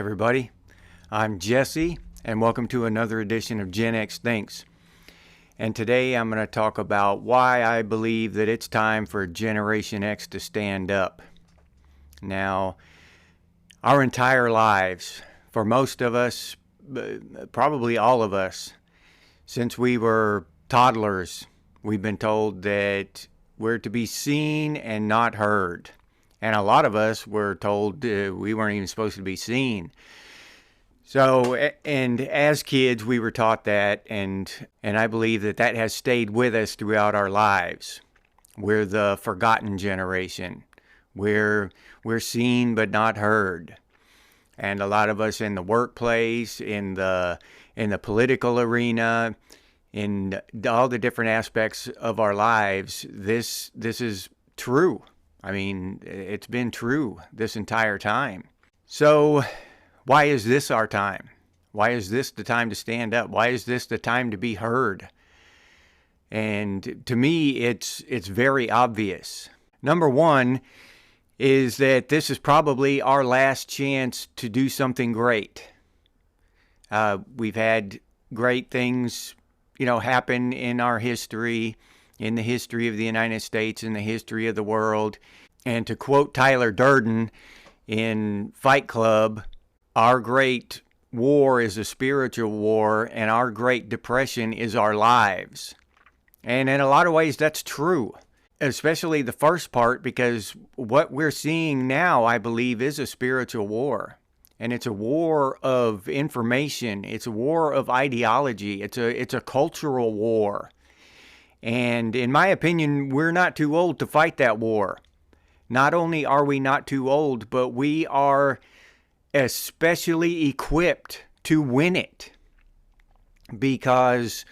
everybody. I'm Jesse, and welcome to another edition of Gen X Thinks. And today I'm going to talk about why I believe that it's time for Generation X to stand up. Now, our entire lives, for most of us, probably all of us, since we were toddlers, we've been told that we're to be seen and not heard. And a lot of us were told we weren't even supposed to be seen. So, and as kids, we were taught that, and I believe that has stayed with us throughout our lives. We're the forgotten generation. We're seen but not heard. And a lot of us in the workplace, in the political arena, in all the different aspects of our lives, this is true. I mean, it's been true this entire time. So, why is this our time? Why is this the time to stand up? Why is this the time to be heard? And to me, it's very obvious. Number one is that this is probably our last chance to do something great. We've had great things, happen in our history, in the history of the United States, in the history of the world. And to quote Tyler Durden in Fight Club, our great war is a spiritual war, and our great depression is our lives. And in a lot of ways, that's true, especially the first part, because what we're seeing now, I believe, is a spiritual war. And it's a war of information. It's a war of ideology. It's a cultural war. And in my opinion, we're not too old to fight that war. Not only are we not too old, but we are especially equipped to win it. Because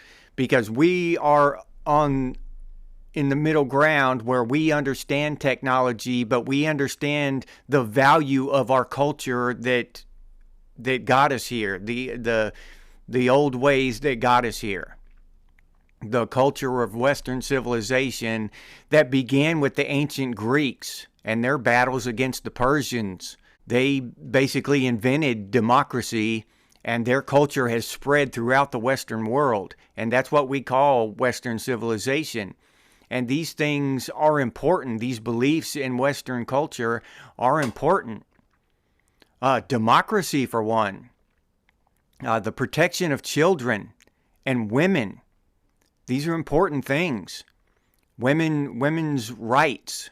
we are in the middle ground where we understand technology, but we understand the value of our culture that got us here, the old ways that got us here. The culture of Western civilization that began with the ancient Greeks and their battles against the Persians. They basically invented democracy, and their culture has spread throughout the Western world. And that's what we call Western civilization. And these things are important. These beliefs in Western culture are important. Democracy, for one. The protection of children and women. These are important things. Women's rights.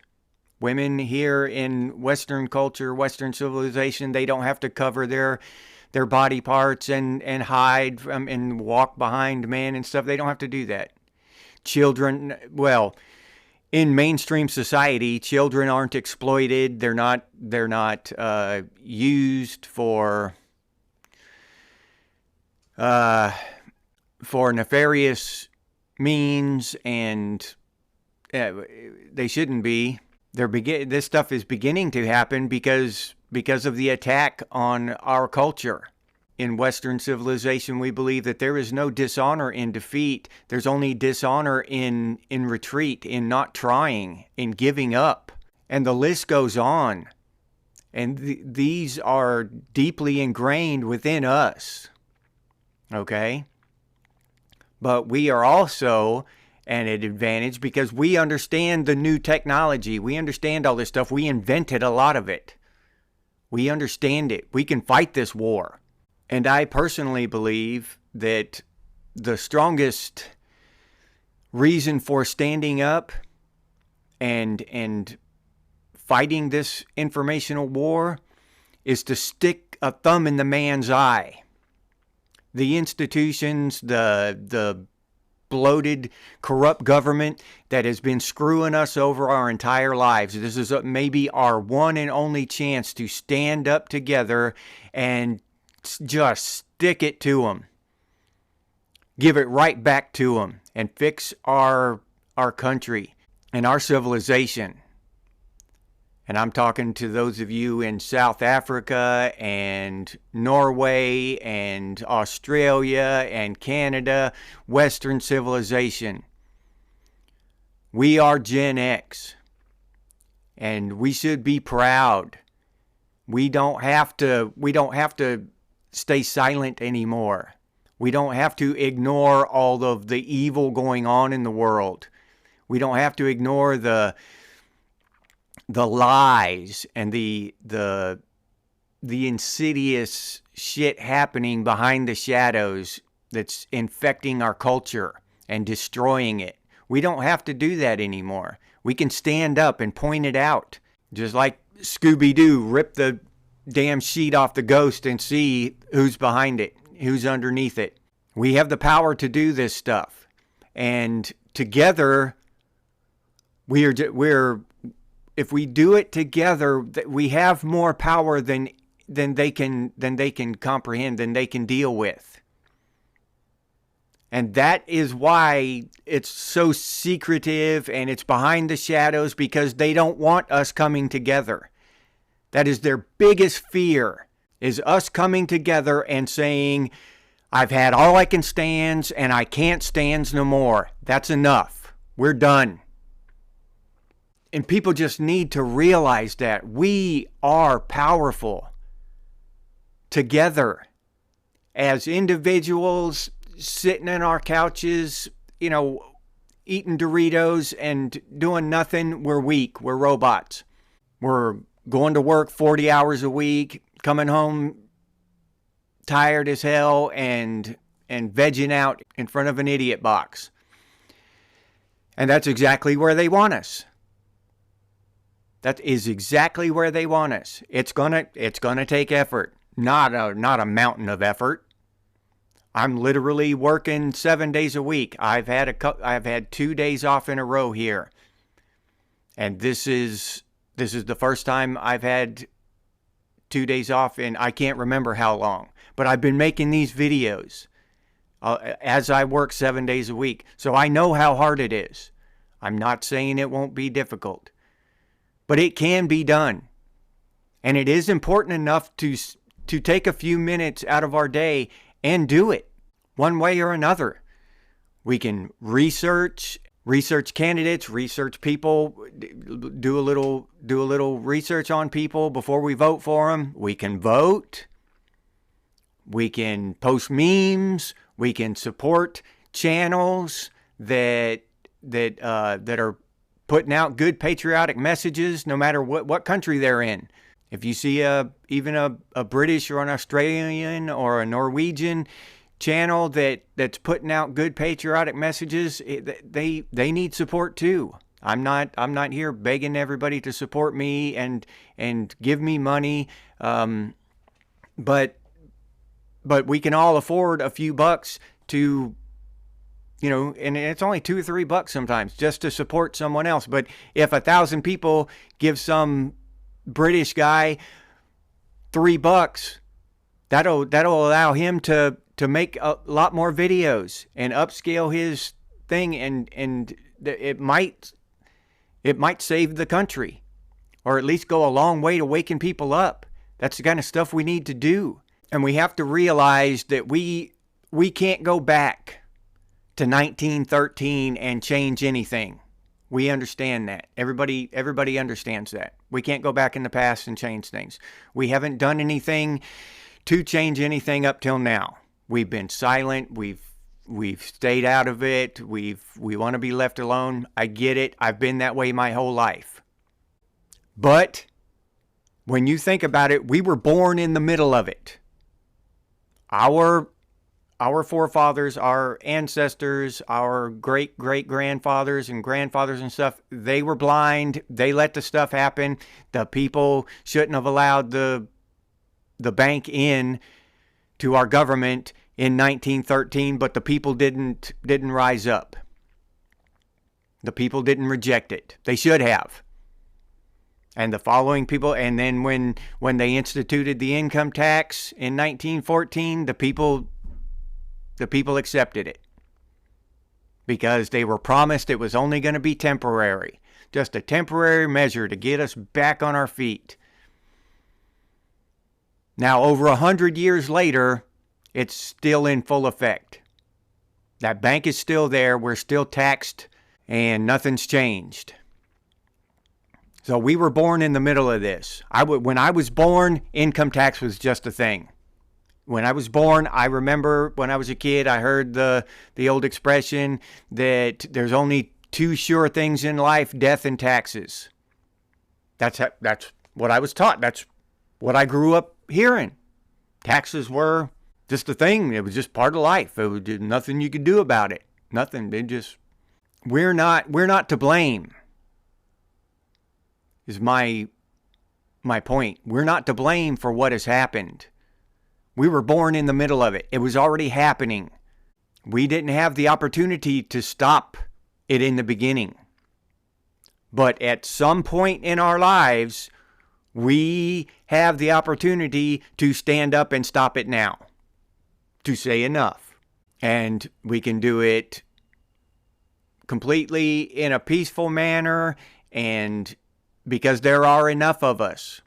Women here in Western culture, Western civilization, they don't have to cover their body parts and hide from, and walk behind men and stuff. They don't have to do that. Children, well, in mainstream society, children aren't exploited. They're not used for nefarious means, and they shouldn't be. This stuff is beginning to happen because of the attack on our culture. In Western civilization, we believe that there is no dishonor in defeat. There's only dishonor in retreat, in not trying, in giving up. And the list goes on. And these are deeply ingrained within us. Okay? But we are also at an advantage because we understand the new technology. We understand all this stuff. We invented a lot of it. We understand it. We can fight this war. And I personally believe that the strongest reason for standing up and fighting this informational war is to stick a thumb in the man's eye. The institutions, the bloated, corrupt government that has been screwing us over our entire lives. This is maybe our one and only chance to stand up together and just stick it to them. Give it right back to them and fix our country and our civilization. And I'm talking to those of you in South Africa and Norway and Australia and Canada, Western civilization. We are Gen X. And we should be proud We don't have to stay silent anymore. We don't have to ignore all of the evil going on in the world. We don't have to ignore the lies and the insidious shit happening behind the shadows that's infecting our culture and destroying it. We don't have to do that anymore. We can stand up and point it out. Just like Scooby-Doo, rip the damn sheet off the ghost and see who's behind it, who's underneath it. We have the power to do this stuff. And together, if we do it together, we have more power than they can comprehend, than they can deal with. And that is why it's so secretive and it's behind the shadows, because they don't want us coming together. That is their biggest fear, is us coming together and saying, I've had all I can stand and I can't stand no more. That's enough. We're done. And people just need to realize that we are powerful together as individuals, sitting in our couches, eating Doritos and doing nothing. We're weak. We're robots. We're going to work 40 hours a week, coming home tired as hell and vegging out in front of an idiot box. And that's exactly where they want us. That is exactly where they want us. It's gonna take effort, not a mountain of effort. I'm literally working 7 days a week. I've had 2 days off in a row here, and this is the first time I've had 2 days off in I can't remember how long. But I've been making these videos as I work 7 days a week, so I know how hard it is. I'm not saying it won't be difficult, but it can be done, and it is important enough to take a few minutes out of our day and do it one way or another. We can research candidates, research people, do a little research on people before we vote for them. We can vote. We can post memes. We can support channels that are putting out good patriotic messages, no matter what country they're in. If you see even a British or an Australian or a Norwegian channel that's putting out good patriotic messages, they need support too. I'm not here begging everybody to support me and give me money, but we can all afford a few bucks to, and it's only $2 or $3 sometimes just to support someone else. But if 1,000 people give some British guy $3, that'll allow him to make a lot more videos and upscale his thing, and it might save the country, or at least go a long way to waking people up. That's the kind of stuff we need to do. And we have to realize that we can't go back to 1913 and change anything. We understand that. Everybody understands that. We can't go back in the past and change things. We haven't done anything to change anything up till now. We've been silent. We've stayed out of it. We want to be left alone. I get it. I've been that way my whole life. But when you think about it, we were born in the middle of it. Our forefathers, our ancestors, our great-great-grandfathers and grandfathers and stuff, they were blind. They let the stuff happen. The people shouldn't have allowed the bank in to our government in 1913, but the people didn't rise up. The people didn't reject it. They should have. And the following people, and then when they instituted the income tax in 1914, the people accepted it, because they were promised it was only going to be temporary, just a temporary measure to get us back on our feet. Now, over 100 years later, it's still in full effect. That bank is still there. We're still taxed, and nothing's changed. So we were born in the middle of this. When I was born, income tax was just a thing. When I was born, I remember when I was a kid, I heard the old expression that there's only two sure things in life, death and taxes. That's what I was taught. That's what I grew up hearing. Taxes were just a thing. It was just part of life. It was nothing you could do about it. Nothing. We're not to blame. Is my point. We're not to blame for what has happened. We were born in the middle of it. It was already happening. We didn't have the opportunity to stop it in the beginning. But at some point in our lives, we have the opportunity to stand up and stop it now. To say enough. And we can do it completely in a peaceful manner, and because there are enough of us.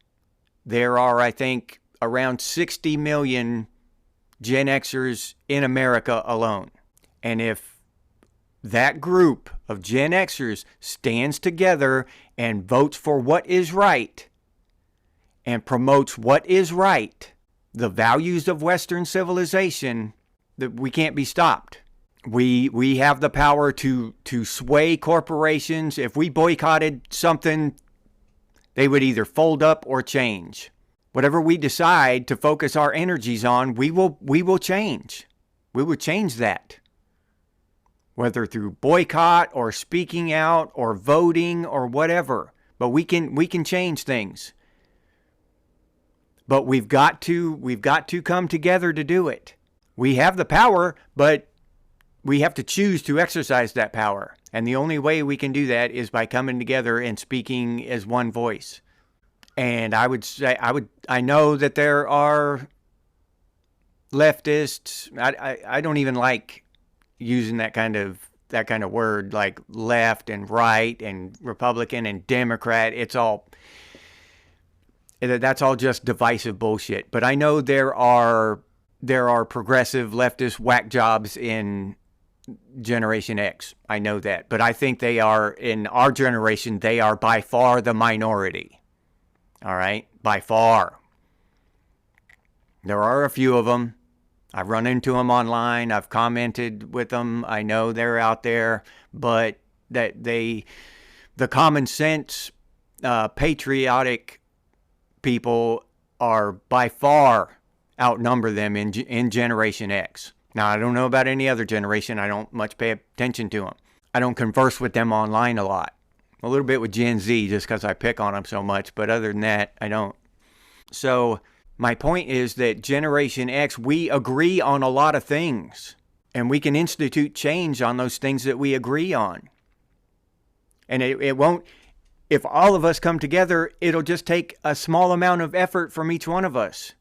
There are, I think, around 60 million Gen Xers in America alone. And if that group of Gen Xers stands together and votes for what is right and promotes what is right, the values of Western civilization, that we can't be stopped. We have the power to sway corporations. If we boycotted something, they would either fold up or change. Whatever we decide to focus our energies on, we will change. We will change that. Whether through boycott or speaking out or voting or whatever. But we can change things. But we've got to come together to do it. We have the power, but we have to choose to exercise that power. And the only way we can do that is by coming together and speaking as one voice. And I know that there are leftists. I don't even like using that kind of word, like left and right and Republican and Democrat. That's all just divisive bullshit. But I know there are progressive leftist whack jobs in Generation X. I know that. But I think they are, in our generation, they are by far the minority. All right? By far. There are a few of them. I've run into them online. I've commented with them. I know they're out there. But the common sense, patriotic people are by far outnumber them in Generation X. Now, I don't know about any other generation. I don't much pay attention to them. I don't converse with them online a lot. A little bit with Gen Z just because I pick on them so much. But other than that, I don't. So my point is that Generation X, we agree on a lot of things. And we can institute change on those things that we agree on. And it won't, if all of us come together, it'll just take a small amount of effort from each one of us.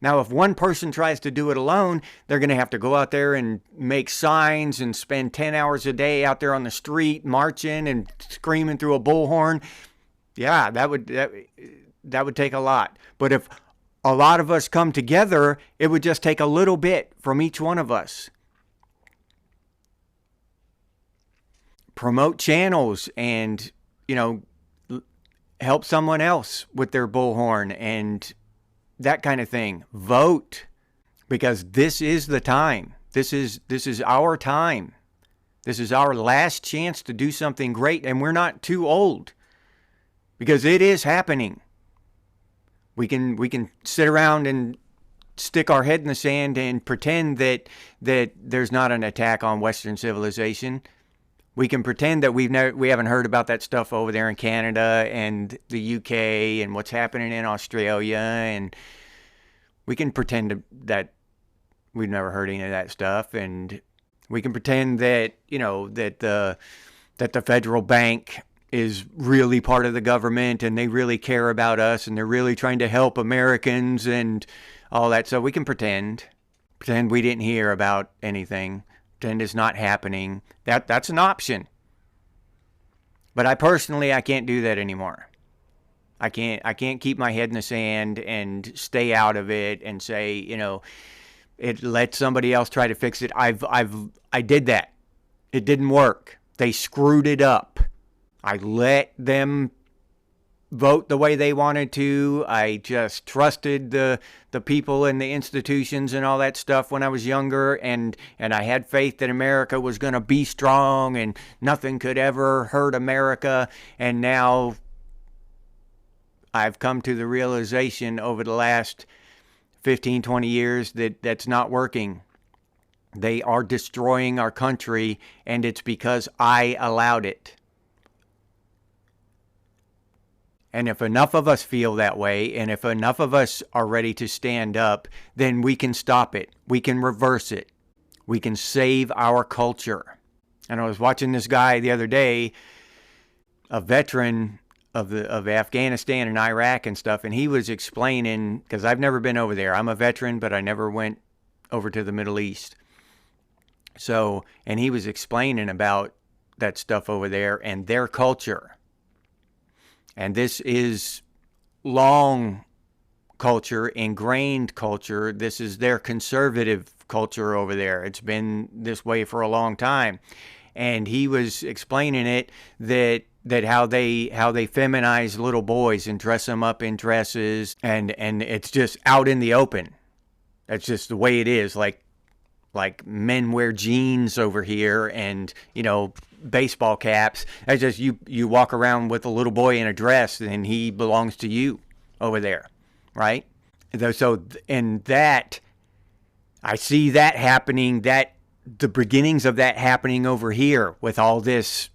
Now, if one person tries to do it alone, they're going to have to go out there and make signs and spend 10 hours a day out there on the street marching and screaming through a bullhorn. Yeah, that would take a lot. But if a lot of us come together, it would just take a little bit from each one of us. Promote channels and, help someone else with their bullhorn and that kind of thing. Vote, because this is the time. This is our time. This is our last chance to do something great, and we're not too old, because it is happening. We can sit around and stick our head in the sand and pretend that there's not an attack on Western civilization. We can pretend that we haven't heard about that stuff over there in Canada and the UK and what's happening in Australia, and we can pretend that we've never heard any of that stuff, and we can pretend that that the federal bank is really part of the government and they really care about us and they're really trying to help Americans and all that. So we can pretend we didn't hear about anything. Pretend it's not happening. That's an option. But I can't do that anymore. I can't keep my head in the sand and stay out of it and say, let somebody else try to fix it. I did that. It didn't work. They screwed it up. I let them vote the way they wanted to. I just trusted the people and the institutions and all that stuff when I was younger, and I had faith that America was going to be strong and nothing could ever hurt America. And now I've come to the realization over the last 15, 20 years that that's not working. They are destroying our country, and it's because I allowed it. And if enough of us feel that way, and if enough of us are ready to stand up, then we can stop it. We can reverse it. We can save our culture. And I was watching this guy the other day, a veteran of Afghanistan and Iraq and stuff, and he was explaining, because I've never been over there. I'm a veteran, but I never went over to the Middle East. So, and he was explaining about that stuff over there and their culture. And this is long culture, ingrained culture. This is their conservative culture over there. It's been this way for a long time. And he was explaining it that how they feminize little boys and dress them up in dresses, and it's just out in the open. That's just the way it is. Like men wear jeans over here, and baseball caps. That's just you walk around with a little boy in a dress, and he belongs to you over there, right? So and that I see that happening. That the beginnings of that happening over here with all this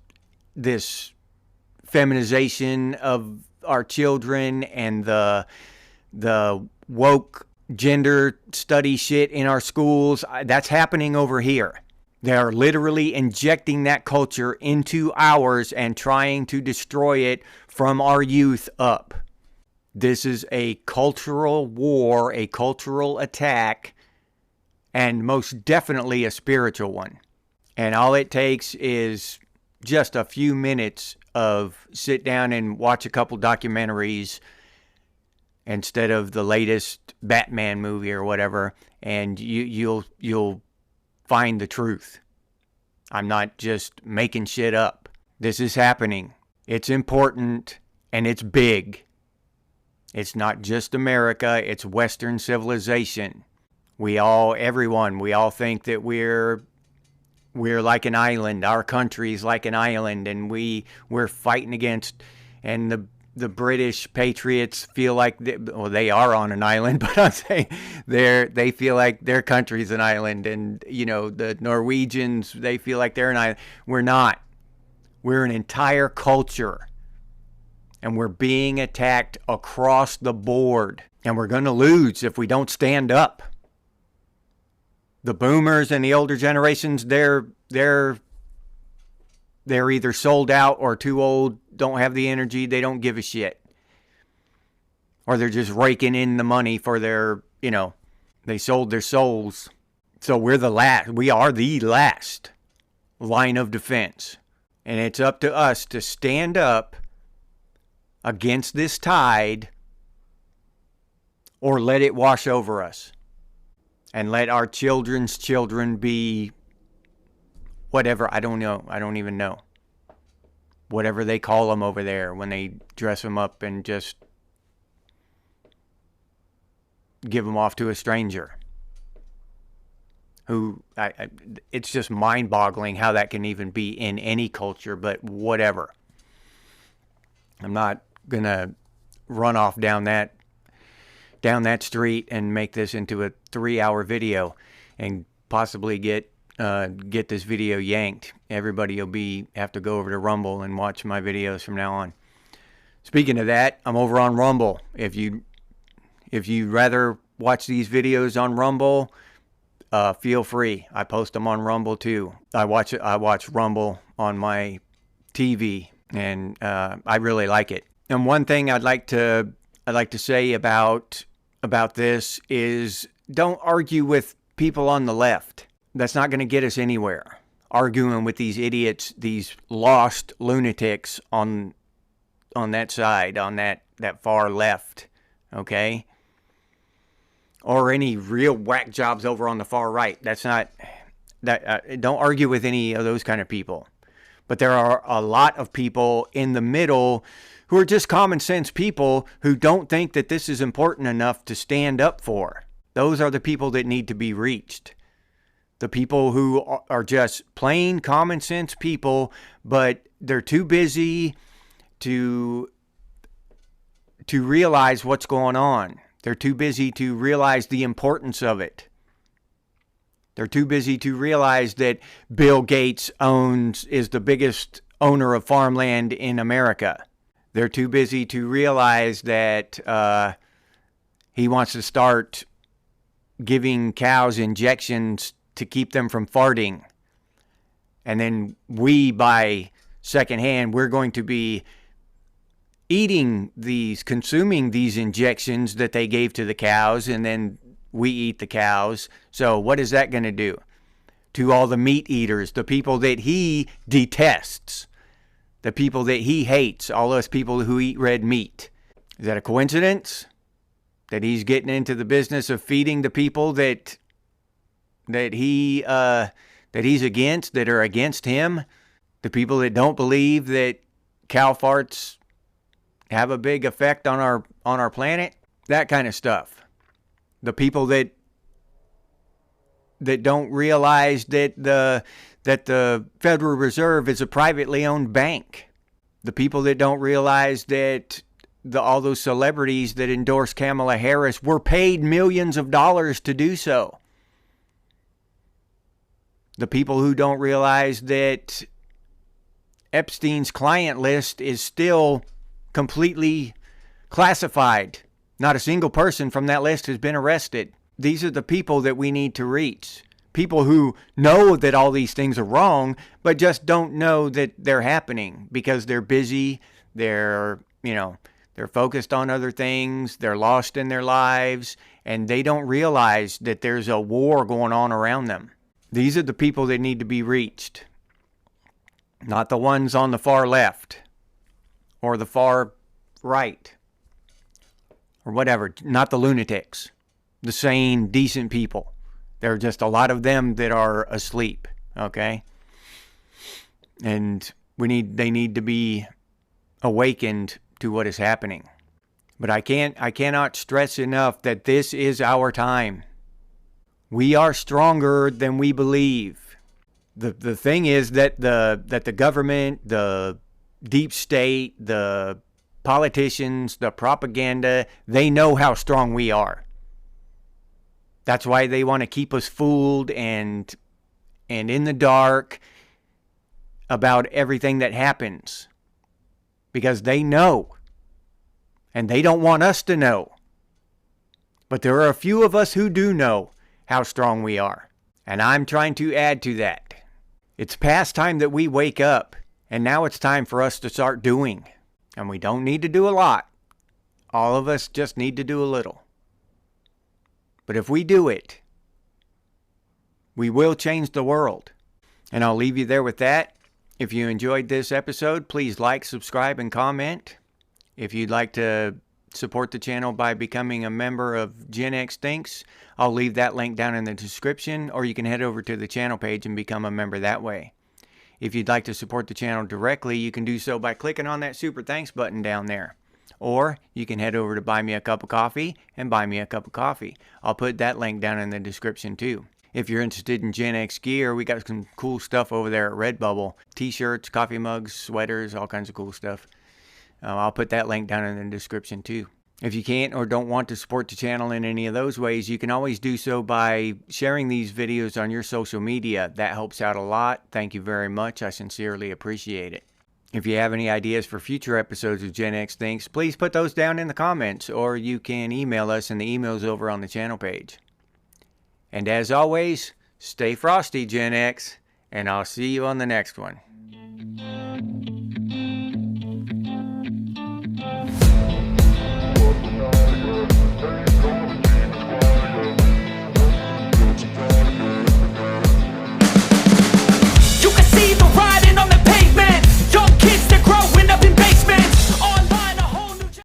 feminization of our children and the woke gender study shit in our schools. That's happening over here. They are literally injecting that culture into ours and trying to destroy it from our youth up. This is a cultural war, a cultural attack, and most definitely a spiritual one. And all it takes is just a few minutes of sit down and watch a couple documentaries instead of the latest Batman movie or whatever, and you'll find the truth. I'm not just making shit up. This is happening. It's important, and it's big. It's not just America, it's Western civilization. We all think that we're like an island. Our country's like an island, and we're fighting against, and the British patriots feel like they are on an island, but I'm saying they feel like their country's an island, and the Norwegians, they feel like they're an island. We're not. We're an entire culture, and we're being attacked across the board, and we're going to lose if we don't stand up. The boomers and the older generations, they're either sold out or too old, don't have the energy, they don't give a shit. Or they're just raking in the money for their, they sold their souls. So we are the last line of defense. And it's up to us to stand up against this tide or let it wash over us. And let our children's children be whatever, I don't know. I don't even know. Whatever they call them over there when they dress them up and just give them off to a stranger. It's just mind-boggling how that can even be in any culture, but whatever. I'm not going to run off down that street and make this into a 3-hour video and possibly get this video yanked. Everybody will have to go over to Rumble and watch my videos from now on. Speaking of that, I'm over on Rumble. If you'd rather watch these videos on Rumble, feel free. I post them on Rumble too. I watch Rumble on my TV, and I really like it. And one thing I'd like to say about this is don't argue with people on the left. That's not going to get us anywhere. Arguing with these idiots, these lost lunatics on that side, on that far left, okay? Or any real whack jobs over on the far right. Don't argue with any of those kind of people. But there are a lot of people in the middle who are just common sense people who don't think that this is important enough to stand up for. Those are the people that need to be reached. The people who are just plain common sense people, but they're too busy to realize what's going on. They're too busy to realize the importance of it. They're too busy to realize that Bill Gates is the biggest owner of farmland in America. They're too busy to realize that he wants to start giving cows injections to keep them from farting. And then we, by secondhand, we're going to be consuming these injections that they gave to the cows, and then we eat the cows. So what is that going to do to all the meat eaters, the people that he detests, the people that he hates, all those people who eat red meat? Is that a coincidence that he's getting into the business of feeding the people that he's against, that are against him, the people that don't believe that cow farts have a big effect on our planet? That kind of stuff. The people that don't realize that the Federal Reserve is a privately owned bank. The people that don't realize that all those celebrities that endorse Kamala Harris were paid millions of dollars to do so. The people who don't realize that Epstein's client list is still completely classified. Not a single person from that list has been arrested. These are the people that we need to reach. People who know that all these things are wrong, but just don't know that they're happening because they're busy, they're focused on other things, they're lost in their lives, and they don't realize that there's a war going on around them. These are the people that need to be reached. Not the ones on the far left or the far right or whatever. Not the lunatics. The sane, decent people. There are just a lot of them that are asleep. Okay? And they need to be awakened to what is happening. But I cannot stress enough that this is our time. We are stronger than we believe. The thing is that the government, the deep state, the politicians, the propaganda, they know how strong we are. That's why they want to keep us fooled and in the dark about everything that happens. Because they know. And they don't want us to know. But there are a few of us who do know how strong we are. And I'm trying to add to that. It's past time that we wake up. And now it's time for us to start doing. And we don't need to do a lot. All of us just need to do a little. But if we do it, we will change the world. And I'll leave you there with that. If you enjoyed this episode, please like, subscribe, and comment. If you'd like to support the channel by becoming a member of Gen X Thinks, I'll leave that link down in the description, or you can head over to the channel page and become a member that way. If you'd like to support the channel directly, you can do so by clicking on that Super Thanks button down there. Or you can head over to Buy Me a Cup of Coffee and buy me a cup of coffee. I'll put that link down in the description too. If you're interested in Gen X gear, we got some cool stuff over there at Redbubble. T-shirts, coffee mugs, sweaters, all kinds of cool stuff. I'll put that link down in the description too. If you can't or don't want to support the channel in any of those ways, you can always do so by sharing these videos on your social media. That helps out a lot. Thank you very much. I sincerely appreciate it. If you have any ideas for future episodes of Gen X Thinks, please put those down in the comments, or you can email us, and the email's over on the channel page. And as always, stay frosty, Gen X, and I'll see you on the next one.